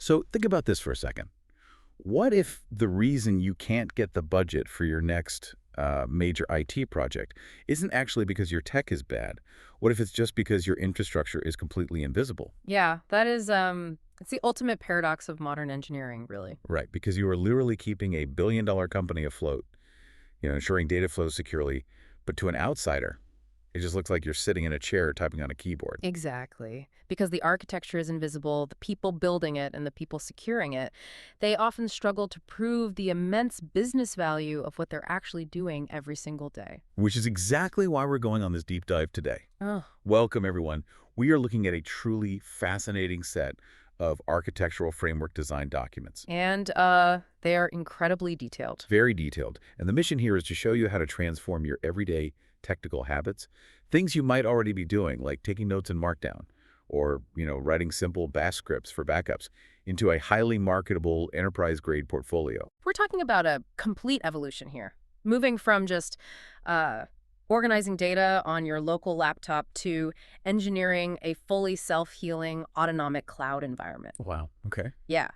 So think about this for a second. What if the reason you can't get the budget for your next major IT project isn't actually because your tech is bad? What if it's just because your infrastructure is completely invisible? Yeah, that is, it's the ultimate paradox of modern engineering, really. Right, because you are literally keeping a billion-dollar company afloat, ensuring data flows securely. But to an outsider, it just looks like you're sitting in a chair typing on a keyboard. Exactly. Because the architecture is invisible, the people building it and the people securing it, they often struggle to prove the immense business value of what they're actually doing every single day. Which is exactly why we're going on this deep dive today. Oh, Welcome, everyone. We are looking at a truly fascinating set of architectural framework design documents. and they are incredibly detailed. Very detailed. And the mission here is to show you how to transform your everyday technical habits, things you might already be doing, like taking notes in Markdown, or, writing simple bash scripts for backups, into a highly marketable enterprise-grade portfolio. We're talking about a complete evolution here, moving from just uh, organizing data on your local laptop to engineering a fully self-healing autonomic cloud environment. Wow. Okay. Yeah.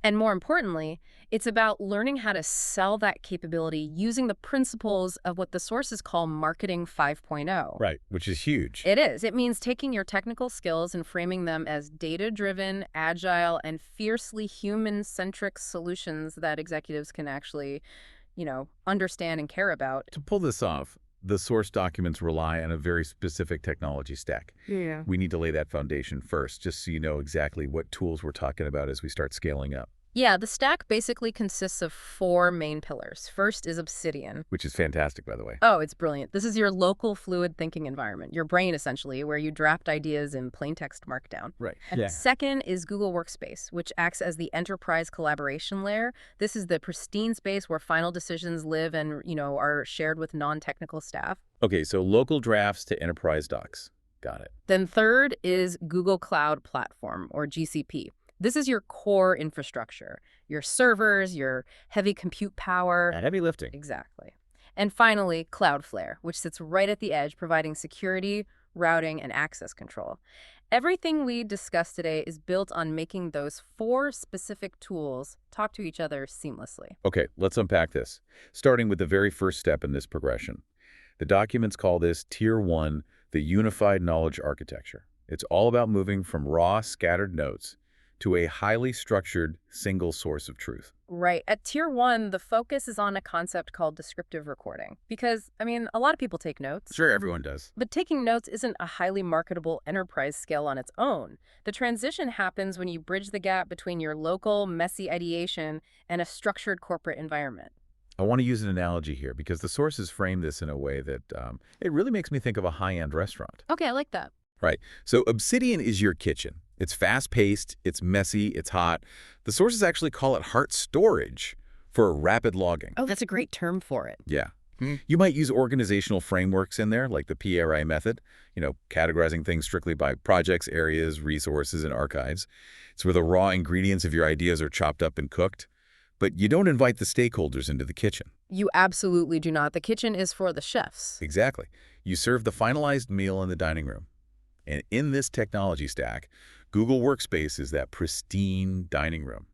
And more importantly, it's about learning how to sell that capability using the principles of what the sources call marketing 5.0. Right, which is huge. It is. It means taking your technical skills and framing them as data-driven, agile, and fiercely human-centric solutions that executives can actually, understand and care about. To pull this off, the source documents rely on a very specific technology stack. Yeah. We need to lay that foundation first, just so you know exactly what tools we're talking about as we start scaling up. Yeah, the stack basically consists of 4 main pillars. First is Obsidian. Which is fantastic, by the way. Oh, it's brilliant. This is your local fluid thinking environment, your brain essentially, where you draft ideas in plain text markdown. Right. And Yeah. second is Google Workspace, which acts as the enterprise collaboration layer. This is the pristine space where final decisions live and, are shared with non-technical staff. Okay, so local drafts to enterprise docs. Got it. Then third is Google Cloud Platform, or GCP. This is your core infrastructure, your servers, your heavy compute power. Heavy lifting. Exactly. And finally, Cloudflare, which sits right at the edge, providing security, routing, and access control. Everything we discussed today is built on making those 4 specific tools talk to each other seamlessly. Okay, let's unpack this, starting with the very first step in this progression. The documents call this Tier 1, the Unified Knowledge Architecture. It's all about moving from raw, scattered notes to a highly structured single source of truth. Right. At Tier 1, the focus is on a concept called descriptive recording. Because, a lot of people take notes. Sure, everyone does. But taking notes isn't a highly marketable enterprise skill on its own. The transition happens when you bridge the gap between your local, messy ideation and a structured corporate environment. I want to use an analogy here because the sources frame this in a way that it really makes me think of a high-end restaurant. Okay, I like that. Right. So Obsidian is your kitchen. It's fast-paced, it's messy, it's hot. The sources actually call it heart storage for rapid logging. Oh, that's a great term for it. Yeah. You might use organizational frameworks in there, like the PRI method, categorizing things strictly by projects, areas, resources, and archives. It's where the raw ingredients of your ideas are chopped up and cooked. But you don't invite the stakeholders into the kitchen. You absolutely do not. The kitchen is for the chefs. Exactly. You serve the finalized meal in the dining room. And in this technology stack, Google Workspace is that pristine dining room.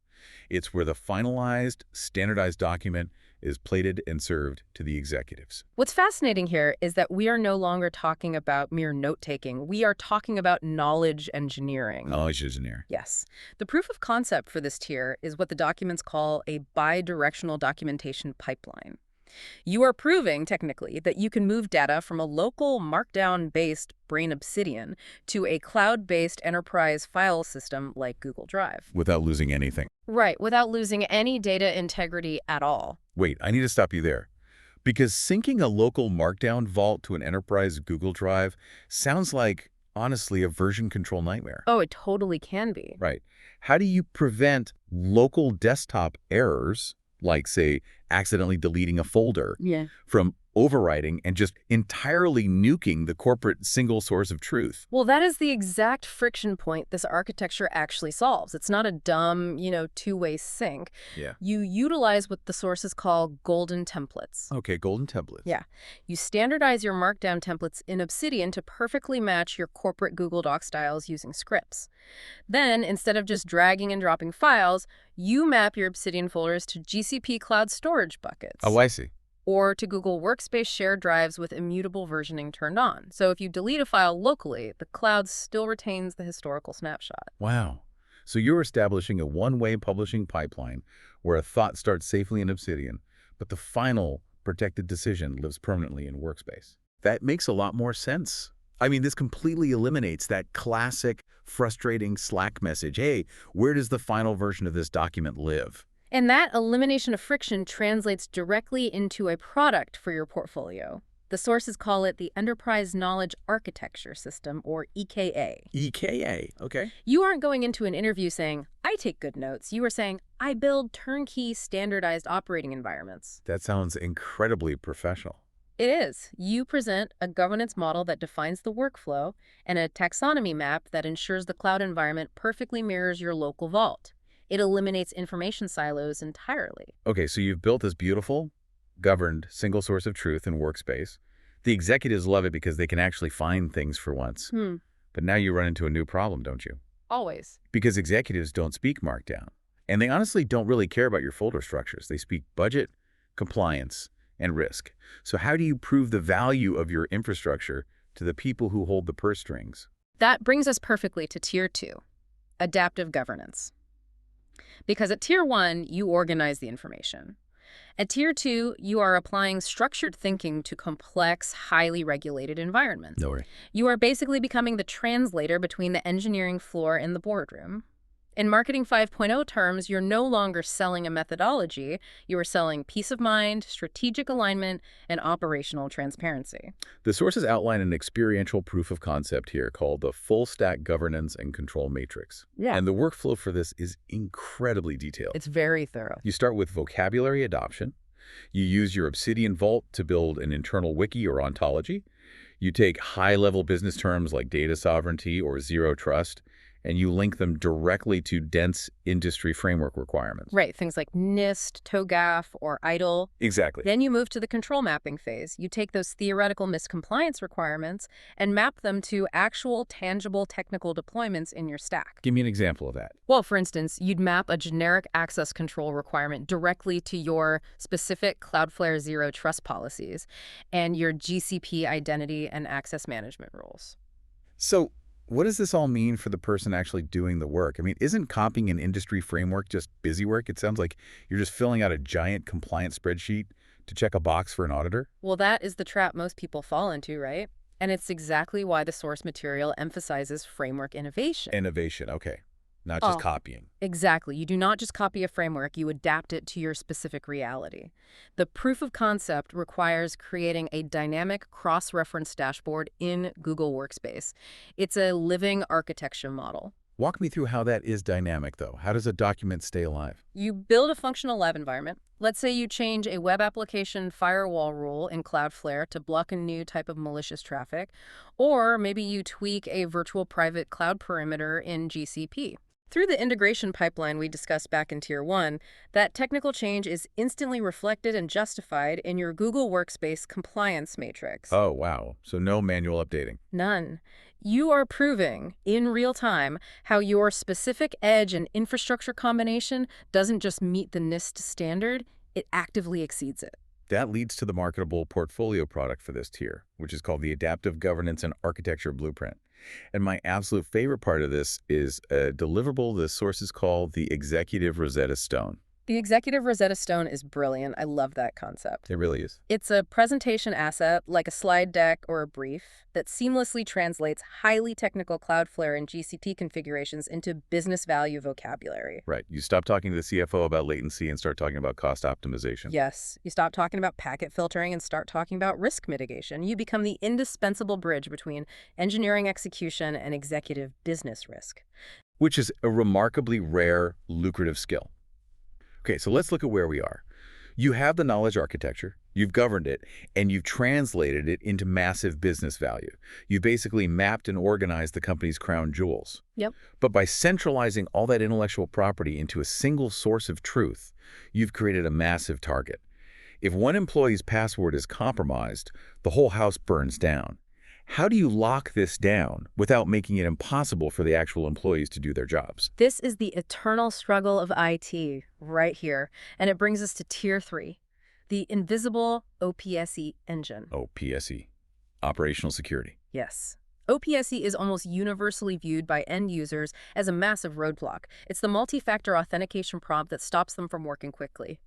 It's where the finalized, standardized document is plated and served to the executives. What's fascinating here is that we are no longer talking about mere note-taking. We are talking about knowledge engineering. Knowledge engineer. Yes. The proof of concept for this tier is what the documents call a bidirectional documentation pipeline. You are proving, technically, that you can move data from a local Markdown-based brain Obsidian to a cloud-based enterprise file system like Google Drive. Without losing anything. Right, without losing any data integrity at all. Wait, I need to stop you there. Because syncing a local Markdown vault to an enterprise Google Drive sounds like, honestly, a version control nightmare. Oh, it totally can be. Right. How do you prevent local desktop errors, like, say, accidentally deleting a folder, from overriding and just entirely nuking the corporate single source of truth. Well, that is the exact friction point this architecture actually solves. It's not a dumb, two-way sync. Yeah. You utilize what the sources call golden templates. Okay, golden templates. Yeah. You standardize your Markdown templates in Obsidian to perfectly match your corporate Google Doc styles using scripts. Then, instead of just dragging and dropping files, you map your Obsidian folders to GCP cloud storage buckets. Oh, I see. Or to Google Workspace shared drives with immutable versioning turned on. So if you delete a file locally, the cloud still retains the historical snapshot. Wow. So you're establishing a one-way publishing pipeline where a thought starts safely in Obsidian, but the final protected decision lives permanently in Workspace. That makes a lot more sense. I mean, this completely eliminates that classic, frustrating Slack message, hey, where does the final version of this document live? And that elimination of friction translates directly into a product for your portfolio. The sources call it the Enterprise Knowledge Architecture System, or EKA. EKA, okay. You aren't going into an interview saying, I take good notes. You are saying, I build turnkey standardized operating environments. That sounds incredibly professional. It is. You present a governance model that defines the workflow and a taxonomy map that ensures the cloud environment perfectly mirrors your local vault. It eliminates information silos entirely. Okay, so you've built this beautiful, governed, single source of truth in Workspace. The executives love it because they can actually find things for once. But now you run into a new problem, don't you? Always. Because executives don't speak Markdown. And they honestly don't really care about your folder structures. They speak budget, compliance, and risk. So how do you prove the value of your infrastructure to the people who hold the purse strings? That brings us perfectly to Tier 2, adaptive governance. Because at Tier 1, you organize the information. At Tier 2, you are applying structured thinking to complex, highly regulated environments. No worry. You are basically becoming the translator between the engineering floor and the boardroom. In Marketing 5.0 terms, you're no longer selling a methodology. You are selling peace of mind, strategic alignment, and operational transparency. The sources outline an experiential proof of concept here called the full stack governance and control matrix. Yeah. And the workflow for this is incredibly detailed. It's very thorough. You start with vocabulary adoption. You use your Obsidian Vault to build an internal wiki or ontology. You take high-level business terms like data sovereignty or zero trust, and you link them directly to dense industry framework requirements. Right, things like NIST, TOGAF, or IDLE. Exactly. Then you move to the control mapping phase. You take those theoretical miscompliance requirements and map them to actual, tangible technical deployments in your stack. Give me an example of that. Well, for instance, you'd map a generic access control requirement directly to your specific Cloudflare Zero Trust policies and your GCP identity and access management rules. So what does this all mean for the person actually doing the work? I mean, isn't copying an industry framework just busy work? It sounds like you're just filling out a giant compliance spreadsheet to check a box for an auditor. Well, that is the trap most people fall into, right? And it's exactly why the source material emphasizes framework innovation. Innovation, okay. Not just copying. Exactly. You do not just copy a framework, you adapt it to your specific reality. The proof of concept requires creating a dynamic cross-reference dashboard in Google Workspace. It's a living architecture model. Walk me through how that is dynamic, though. How does a document stay alive? You build a functional lab environment. Let's say you change a web application firewall rule in Cloudflare to block a new type of malicious traffic, or maybe you tweak a virtual private cloud perimeter in GCP. Through the integration pipeline we discussed back in Tier 1, that technical change is instantly reflected and justified in your Google Workspace compliance matrix. Oh, wow. So no manual updating. None. You are proving, in real time, how your specific edge and infrastructure combination doesn't just meet the NIST standard, it actively exceeds it. That leads to the marketable portfolio product for this tier, which is called the Adaptive Governance and Architecture Blueprint. And my absolute favorite part of this is a deliverable the sources call the Executive Rosetta Stone. The Executive Rosetta Stone is brilliant. I love that concept. It really is. It's a presentation asset, like a slide deck or a brief, that seamlessly translates highly technical Cloudflare and GCP configurations into business value vocabulary. Right. You stop talking to the CFO about latency and start talking about cost optimization. Yes. You stop talking about packet filtering and start talking about risk mitigation. You become the indispensable bridge between engineering execution and executive business risk. Which is a remarkably rare, lucrative skill. Okay, so let's look at where we are. You have the knowledge architecture, you've governed it, and you've translated it into massive business value. You basically mapped and organized the company's crown jewels. Yep. But by centralizing all that intellectual property into a single source of truth, you've created a massive target. If one employee's password is compromised, the whole house burns down. How do you lock this down without making it impossible for the actual employees to do their jobs? This is the eternal struggle of IT right here, and it brings us to Tier 3, the invisible OPSE engine. OPSE, operational security. Yes. OPSE is almost universally viewed by end users as a massive roadblock. It's the multi-factor authentication prompt that stops them from working quickly.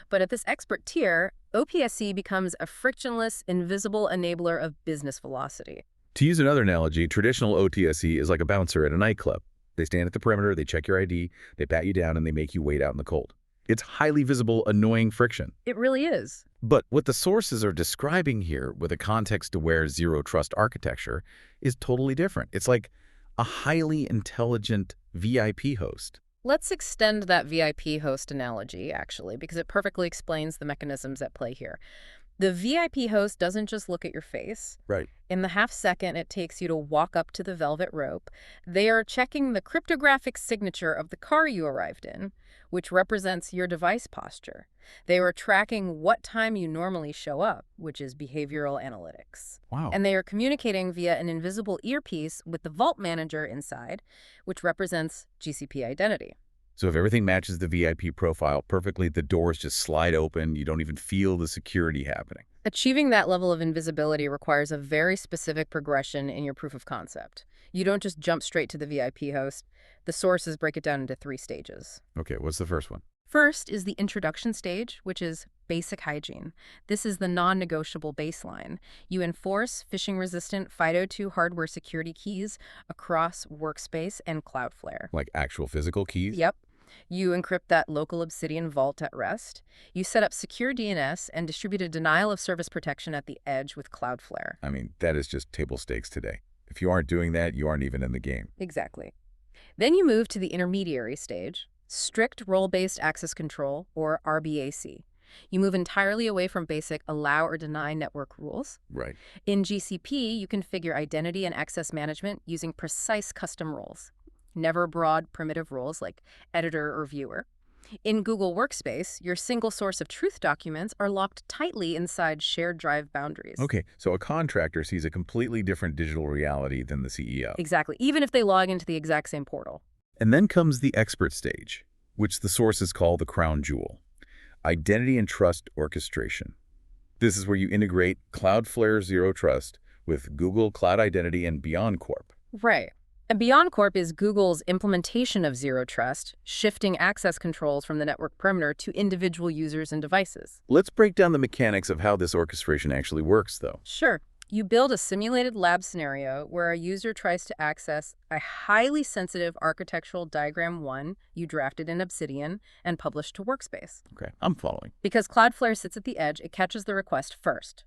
But at this expert tier, OPSE becomes a frictionless, invisible enabler of business velocity. To use another analogy, traditional OTSE is like a bouncer at a nightclub. They stand at the perimeter, they check your ID, they pat you down, and they make you wait out in the cold. It's highly visible, annoying friction. It really is. But what the sources are describing here with a context-aware zero-trust architecture is totally different. It's like a highly intelligent VIP host. Let's extend that VIP host analogy, actually, because it perfectly explains the mechanisms at play here. The VIP host doesn't just look at your face. Right. In the half second it takes you to walk up to the velvet rope, they are checking the cryptographic signature of the car you arrived in, which represents your device posture. They are tracking what time you normally show up, which is behavioral analytics. Wow. And they are communicating via an invisible earpiece with the vault manager inside, which represents GCP identity. So if everything matches the VIP profile perfectly, the doors just slide open, you don't even feel the security happening. Achieving that level of invisibility requires a very specific progression in your proof of concept. You don't just jump straight to the VIP host. The sources break it down into 3 stages. Okay, what's the first one? First is the introduction stage, which is basic hygiene. This is the non-negotiable baseline. You enforce phishing-resistant FIDO2 hardware security keys across Workspace and Cloudflare. Like actual physical keys? Yep. You encrypt that local Obsidian vault at rest. You set up secure DNS and distributed denial of service protection at the edge with Cloudflare. I mean, that is just table stakes today. If you aren't doing that, you aren't even in the game. Exactly. Then you move to the intermediary stage, strict role-based access control, or RBAC. You move entirely away from basic allow or deny network rules. Right. In GCP, you configure identity and access management using precise custom roles, never broad primitive roles like editor or viewer. In Google Workspace, your single source of truth documents are locked tightly inside shared drive boundaries. Okay, so a contractor sees a completely different digital reality than the CEO. Exactly, even if they log into the exact same portal. And then comes the expert stage, which the sources call the crown jewel, identity and trust orchestration. This is where you integrate Cloudflare Zero Trust with Google Cloud Identity and BeyondCorp. Right. And BeyondCorp is Google's implementation of Zero Trust, shifting access controls from the network perimeter to individual users and devices. Let's break down the mechanics of how this orchestration actually works, though. Sure. You build a simulated lab scenario where a user tries to access a highly sensitive architectural diagram 1 you drafted in Obsidian and published to Workspace. Okay, I'm following. Because Cloudflare sits at the edge, it catches the request first.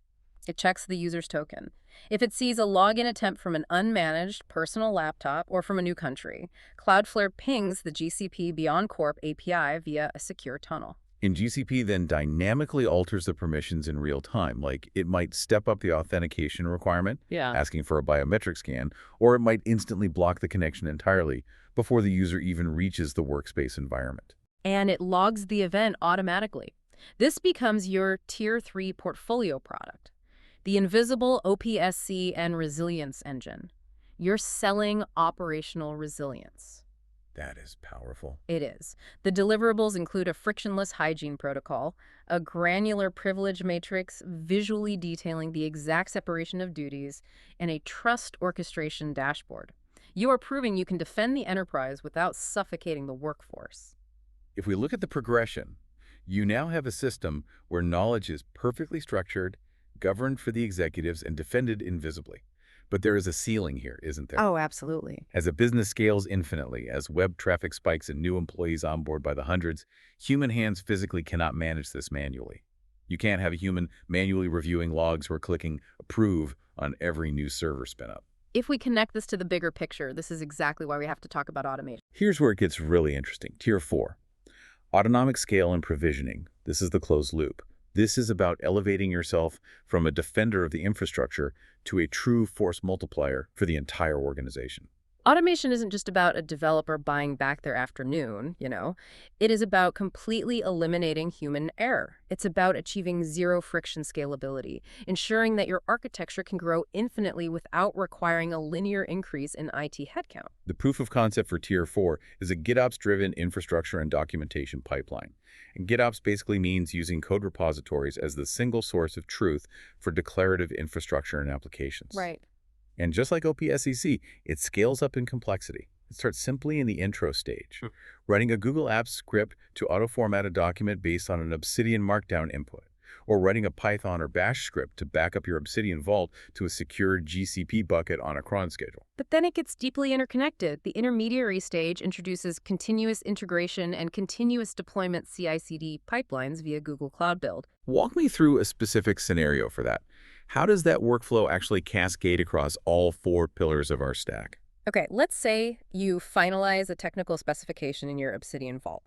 It checks the user's token. If it sees a login attempt from an unmanaged personal laptop or from a new country, Cloudflare pings the GCP BeyondCorp API via a secure tunnel. In GCP then dynamically alters the permissions in real time, like it might step up the authentication requirement, asking for a biometric scan, or it might instantly block the connection entirely before the user even reaches the Workspace environment. And it logs the event automatically. This becomes your Tier 3 portfolio product. The invisible OPSC and resilience engine. You're selling operational resilience. That is powerful. It is. The deliverables include a frictionless hygiene protocol, a granular privilege matrix visually detailing the exact separation of duties, and a trust orchestration dashboard. You are proving you can defend the enterprise without suffocating the workforce. If we look at the progression, you now have a system where knowledge is perfectly structured, governed for the executives, and defended invisibly. But there is a ceiling here, isn't there? Oh, absolutely. As a business scales infinitely, as web traffic spikes and new employees onboard by the hundreds, human hands physically cannot manage this manually. You can't have a human manually reviewing logs or clicking approve on every new server spin up. If we connect this to the bigger picture, this is exactly why we have to talk about automation. Here's where it gets really interesting. Tier 4. Autonomic scale and provisioning, This is the closed loop. This is about elevating yourself from a defender of the infrastructure to a true force multiplier for the entire organization. Automation isn't just about a developer buying back their afternoon, you know. It is about completely eliminating human error. It's about achieving zero-friction scalability, ensuring that your architecture can grow infinitely without requiring a linear increase in IT headcount. The proof of concept for Tier 4 is a GitOps-driven infrastructure and documentation pipeline. And GitOps basically means using code repositories as the single source of truth for declarative infrastructure and applications. Right. And just like OPSEC, it scales up in complexity. It starts simply in the intro stage, writing a Google Apps script to auto-format a document based on an Obsidian Markdown input, or writing a Python or Bash script to back up your Obsidian vault to a secure GCP bucket on a cron schedule. But then it gets deeply interconnected. The intermediary stage introduces continuous integration and continuous deployment CI/CD pipelines via Google Cloud Build. Walk me through a specific scenario for that. How does that workflow actually cascade across all 4 pillars of our stack? Okay, let's say you finalize a technical specification in your Obsidian vault.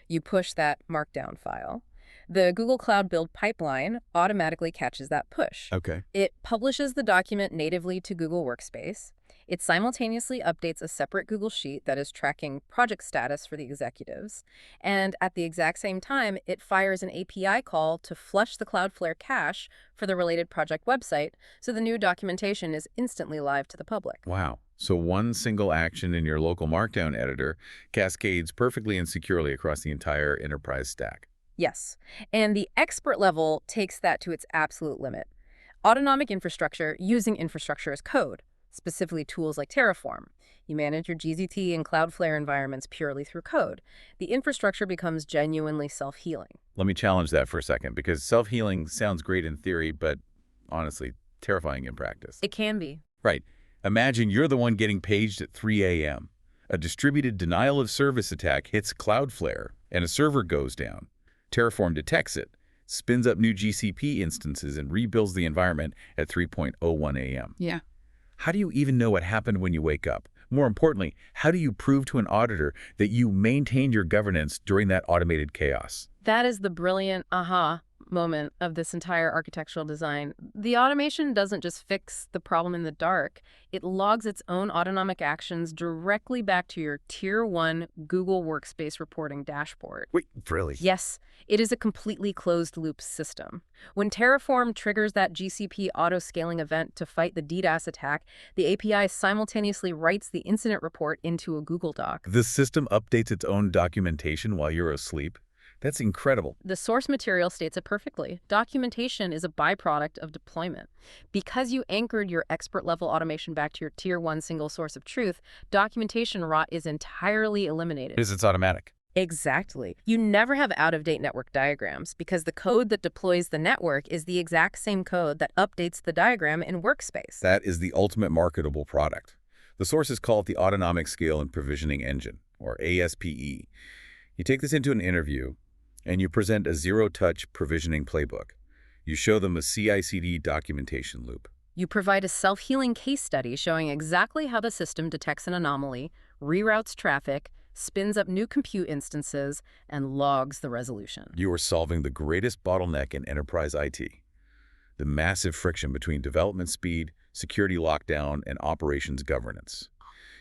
You push that Markdown file. The Google Cloud Build pipeline automatically catches that push. Okay. It publishes the document natively to Google Workspace. It simultaneously updates a separate Google Sheet that is tracking project status for the executives. And at the exact same time, it fires an API call to flush the Cloudflare cache for the related project website, so the new documentation is instantly live to the public. Wow. So one single action in your local Markdown editor cascades perfectly and securely across the entire enterprise stack. Yes, and the expert level takes that to its absolute limit. Autonomic infrastructure using infrastructure as code, specifically tools like Terraform. You manage your GZT and Cloudflare environments purely through code. The infrastructure becomes genuinely self-healing. Let me challenge that for a second, because self-healing sounds great in theory, but honestly, terrifying in practice. It can be. Right. Imagine you're the one getting paged at 3 a.m. A distributed denial of service attack hits Cloudflare, and a server goes down. Terraform detects it, spins up new GCP instances, and rebuilds the environment at 3:01 a.m. Yeah. How do you even know what happened when you wake up? More importantly, how do you prove to an auditor that you maintained your governance during that automated chaos? That is the brilliant aha moment of this entire architectural design. The automation doesn't just fix the problem in the dark. It logs its own autonomic actions directly back to your Tier 1 Google Workspace reporting dashboard. Wait, really? Yes, it is a completely closed-loop system. When Terraform triggers that GCP auto-scaling event to fight the DDoS attack, the API simultaneously writes the incident report into a Google Doc. The system updates its own documentation while you're asleep? That's incredible. The source material states it perfectly. Documentation is a byproduct of deployment. Because you anchored your expert-level automation back to your Tier 1 single source of truth, documentation rot is entirely eliminated. Because it's automatic. Exactly. You never have out-of-date network diagrams because the code that deploys the network is the exact same code that updates the diagram in Workspace. That is the ultimate marketable product. The sources call it the Autonomic Scale and Provisioning Engine, or ASPE. You take this into an interview, and you present a zero-touch provisioning playbook. You show them a CI/CD documentation loop. You provide a self-healing case study showing exactly how the system detects an anomaly, reroutes traffic, spins up new compute instances, and logs the resolution. You are solving the greatest bottleneck in enterprise IT, the massive friction between development speed, security lockdown, and operations governance.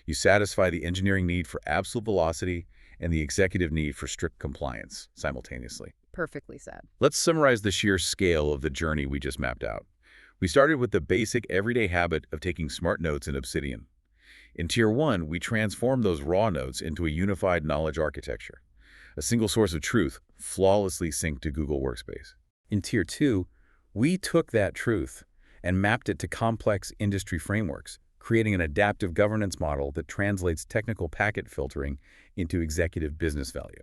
You satisfy the engineering need for absolute velocity and the executive need for strict compliance simultaneously. Perfectly said. Let's summarize the sheer scale of the journey we just mapped out. We started with the basic everyday habit of taking smart notes in Obsidian. In Tier 1, we transformed those raw notes into a unified knowledge architecture, a single source of truth flawlessly synced to Google Workspace. In Tier 2, we took that truth and mapped it to complex industry frameworks, creating an adaptive governance model that translates technical packet filtering into executive business value.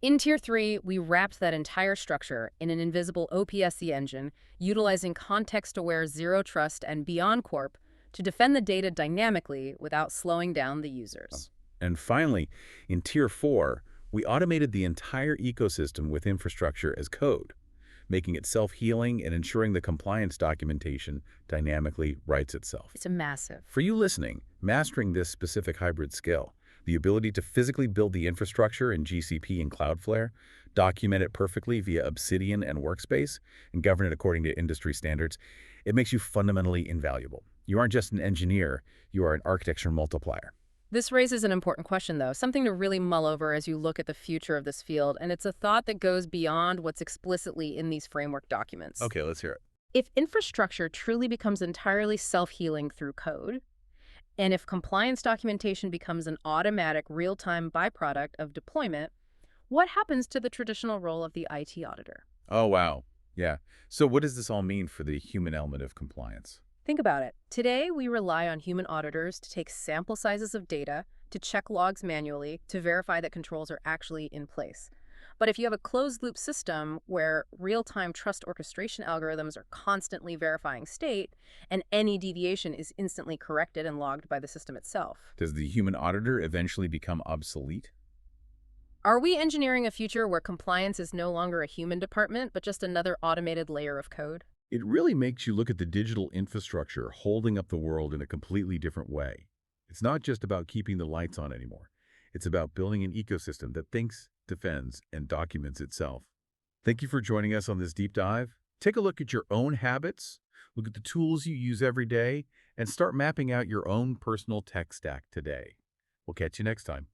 In Tier 3, we wrapped that entire structure in an invisible OPSC engine, utilizing context-aware Zero Trust and Beyond Corp to defend the data dynamically without slowing down the users. And finally, in Tier 4, we automated the entire ecosystem with infrastructure as code, making it self-healing and ensuring the compliance documentation dynamically writes itself. It's a massive. For you listening, mastering this specific hybrid skill The ability to physically build the infrastructure in GCP and Cloudflare, document it perfectly via Obsidian and Workspace, and govern it according to industry standards, it makes you fundamentally invaluable. You aren't just an engineer, you are an architecture multiplier. This raises an important question, though, something to really mull over as you look at the future of this field, and it's a thought that goes beyond what's explicitly in these framework documents. Okay, let's hear it. If infrastructure truly becomes entirely self-healing through code, and if compliance documentation becomes an automatic real-time byproduct of deployment, what happens to the traditional role of the IT auditor? Oh, wow. Yeah. So what does this all mean for the human element of compliance? Think about it. Today, we rely on human auditors to take sample sizes of data, to check logs manually, to verify that controls are actually in place. But if you have a closed-loop system where real-time trust orchestration algorithms are constantly verifying state, and any deviation is instantly corrected and logged by the system itself, Does the human auditor eventually become obsolete? are we engineering a future where compliance is no longer a human department, but just another automated layer of code? It really makes you look at the digital infrastructure holding up the world in a completely different way. It's not just about keeping the lights on anymore. It's about building an ecosystem that thinks, defends, and documents itself. Thank you for joining us on this deep dive. Take a look at your own habits, look at the tools you use every day, and start mapping out your own personal tech stack today. We'll catch you next time.